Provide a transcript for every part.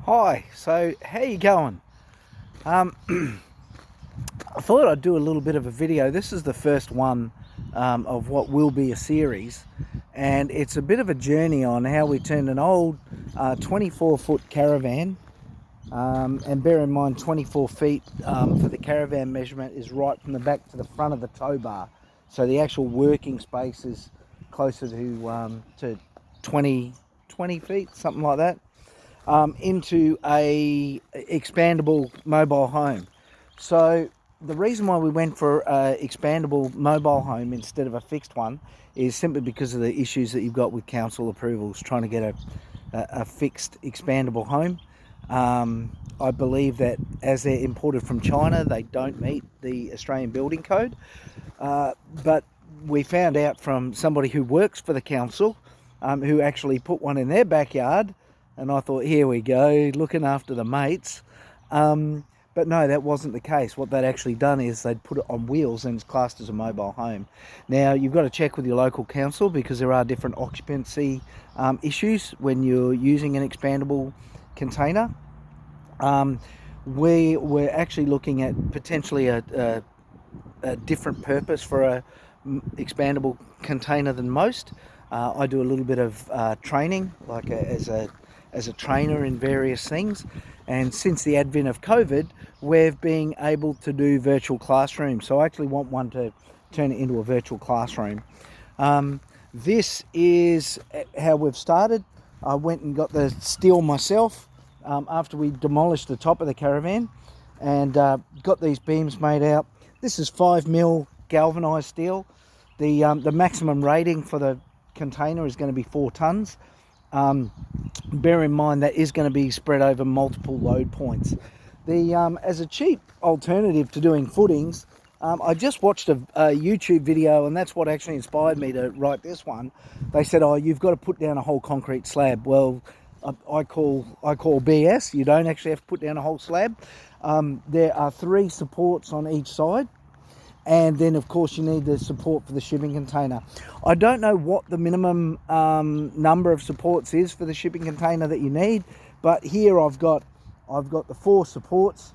Hi, so how you going? I thought I'd do a little bit of a video. This is the first one of what will be a series, and it's a bit of a journey on how we turned an old 24-foot caravan, and bear in mind 24 feet for the caravan measurement is right from the back to the front of the tow bar, so the actual working space is closer to 20 feet, something like that. Into a expandable mobile home. So the reason why we went for a expandable mobile home instead of a fixed one is simply because of the issues that you've got with council approvals trying to get a fixed expandable home. I believe that as they're imported from China, they don't meet the Australian building code. But we found out from somebody who works for the council, who actually put one in their backyard, and I thought, here we go, looking after the mates. But no, that wasn't the case. What they'd actually done is they'd put it on wheels and it's classed as a mobile home. Now, you've got to check with your local council because there are different occupancy issues when you're using an expandable container. We were actually looking at potentially a different purpose for a expandable container than most. I do a little bit of training, like as a trainer in various things, and since the advent of COVID, we've been able to do virtual classrooms. So I actually want one to turn it into a virtual classroom. This is how we've started. I went and got the steel myself after we demolished the top of the caravan, and got these beams made out. This is 5mm galvanized steel. The maximum rating for the container is going to be 4 tons. Bear in mind that is going to be spread over multiple load points. As a cheap alternative to doing footings, I just watched a YouTube video, and that's what actually inspired me to write this one. They said, oh, you've got to put down a whole concrete slab. Well, I call BS. You don't actually have to put down a whole slab. There are 3 supports on each side, and then of course you need the support for the shipping container. I don't know what the minimum number of supports is for the shipping container that you need, but here I've got the 4 supports,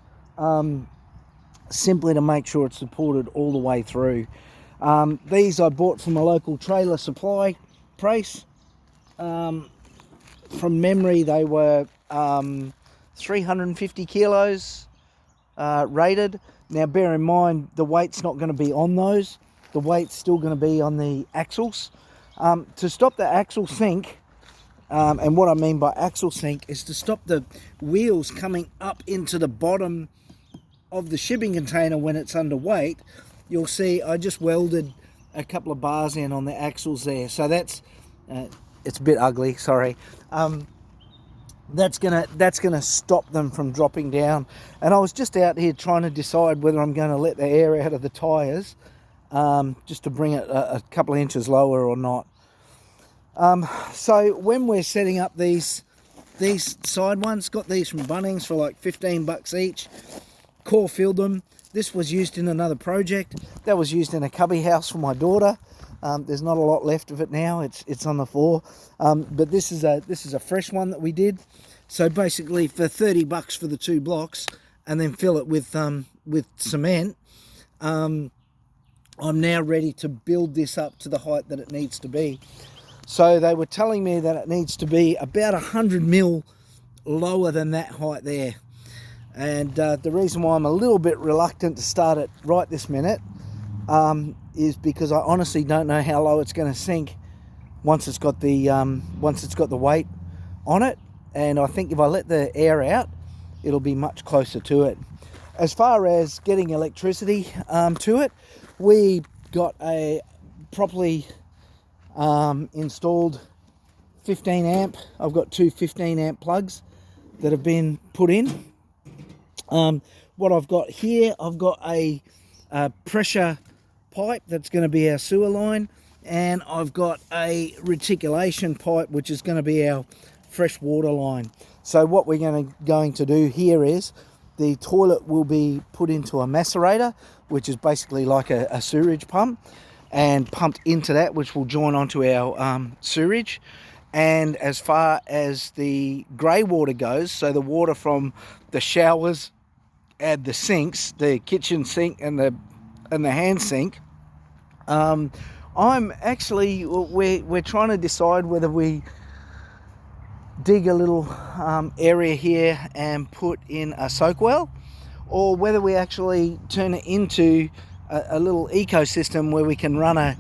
simply to make sure it's supported all the way through. These I bought from a local trailer supply place. From memory, they were 350 kilos rated. Now bear in mind, the weight's not going to be on those. The weight's still going to be on the axles. To stop the axle sink, and what I mean by axle sink is to stop the wheels coming up into the bottom of the shipping container when it's underweight, you'll see I just welded a couple of bars in on the axles there. So that's, it's a bit ugly, sorry. That's gonna stop them from dropping down. And I was just out here trying to decide whether I'm going to let the air out of the tires, just to bring it a couple of inches lower or not. So when we're setting up these side ones, got these from Bunnings for like 15 bucks each. Core filled them. This was used in another project. That was used in a cubby house for my daughter. There's not a lot left of it now. It's on the floor. But this is a fresh one that we did. So basically, for 30 bucks for the 2 blocks, and then fill it with cement. I'm now ready to build this up to the height that it needs to be. So they were telling me that it needs to be about 100mm lower than that height there. And the reason why I'm a little bit reluctant to start it right this minute is because I honestly don't know how low it's going to sink once it's got the weight on it. And I think if I let the air out, it'll be much closer to it. As far as getting electricity to it, we got a properly installed 15 amp. I've got 2 15 amp plugs that have been put in. What I've got here, I've got a pressure pipe that's going to be our sewer line, and I've got a reticulation pipe which is going to be our fresh water line. So what we're going to do here is the toilet will be put into a macerator, which is basically like a sewerage pump, and pumped into that, which will join onto our sewerage. And as far as the grey water goes, so the water from the showers and the sinks, the kitchen sink and the hand sink, I'm actually, we're trying to decide whether we dig a little area here and put in a soak well, or whether we actually turn it into a little ecosystem where we can run a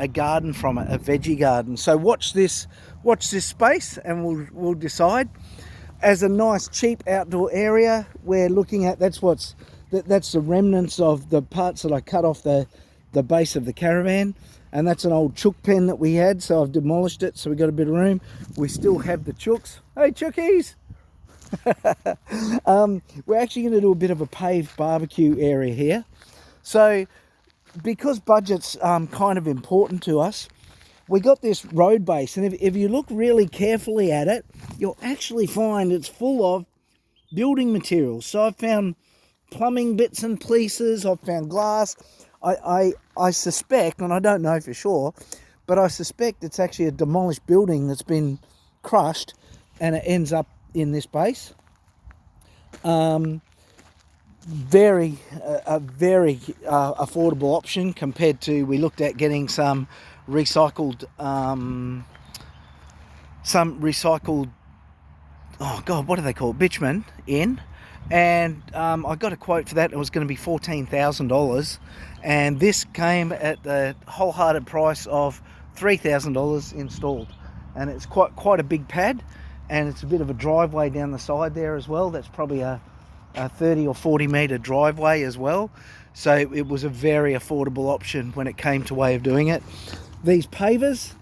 garden from it, a veggie garden. So watch this space and we'll decide. As a nice cheap outdoor area, we're looking at, that's the remnants of the parts that I cut off the base of the caravan, and that's an old chook pen that we had, so I've demolished it, so we got a bit of room. We still have the chooks. Hey chookies! We're actually going to do a bit of a paved barbecue area here. So because budget's kind of important to us, we got this road base, and if you look really carefully at it, you'll actually find it's full of building materials. So I've found plumbing bits and pieces, I've found glass. I suspect, and I don't know for sure, but I suspect it's actually a demolished building that's been crushed and it ends up in this base. A very affordable option compared to, we looked at getting some recycled, oh god, what do they call it, bitumen in, and I got a quote for that. It was going to be $14,000, and this came at the wholehearted price of $3,000 installed, and it's quite a big pad, and it's a bit of a driveway down the side there as well. That's probably a 30 or 40 metre driveway as well, so it was a very affordable option when it came to way of doing it. These pavers,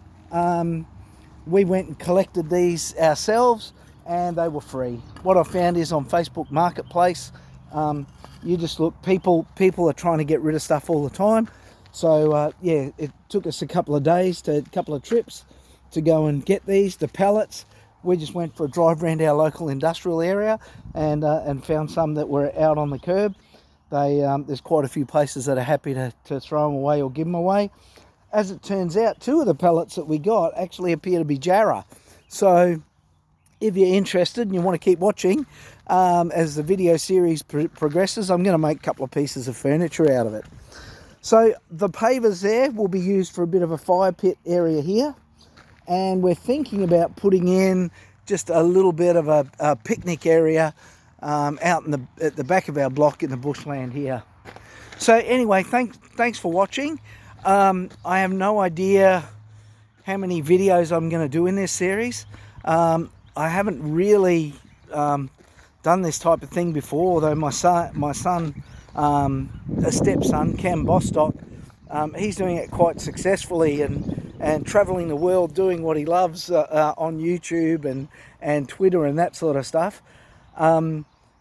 we went and collected these ourselves, and they were free. What I found is on Facebook Marketplace, you just look, people are trying to get rid of stuff all the time. So yeah, it took us a couple of trips to go and get the pallets. We just went for a drive around our local industrial area and found some that were out on the curb. There's quite a few places that are happy to throw them away or give them away. As it turns out, 2 of the pallets that we got actually appear to be Jarrah. So if you're interested and you want to keep watching, as the video series progresses, I'm going to make a couple of pieces of furniture out of it. So the pavers there will be used for a bit of a fire pit area here, and we're thinking about putting in just a little bit of a picnic area out at the back of our block in the bushland here. So anyway, thanks for watching. I have no idea how many videos I'm going to do in this series. I haven't really done this type of thing before, although my son, a stepson, Cam Bostock, he's doing it quite successfully and traveling the world doing what he loves on YouTube and Twitter and that sort of stuff.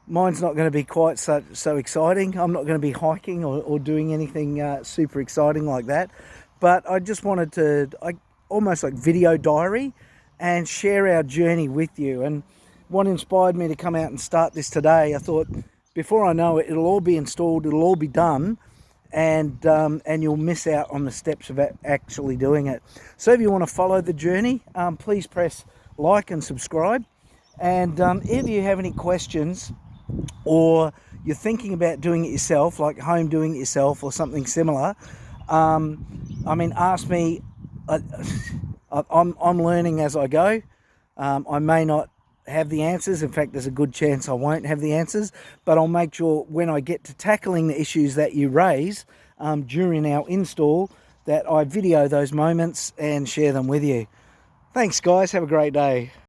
Mine's not going to be quite so exciting. I'm not going to be hiking or doing anything super exciting like that. But I just wanted to, almost like video diary, and share our journey with you. And what inspired me to come out and start this today, I thought, before I know it, it'll all be installed, it'll all be done, and you'll miss out on the steps of actually doing it. So if you want to follow the journey, please press like and subscribe. And if you have any questions, or you're thinking about doing it yourself, like home doing it yourself or something similar, I mean, ask me. I'm learning as I go. I may not have the answers. In fact, there's a good chance I won't have the answers, but I'll make sure when I get to tackling the issues that you raise during our install, that I video those moments and share them with you. Thanks guys, have a great day.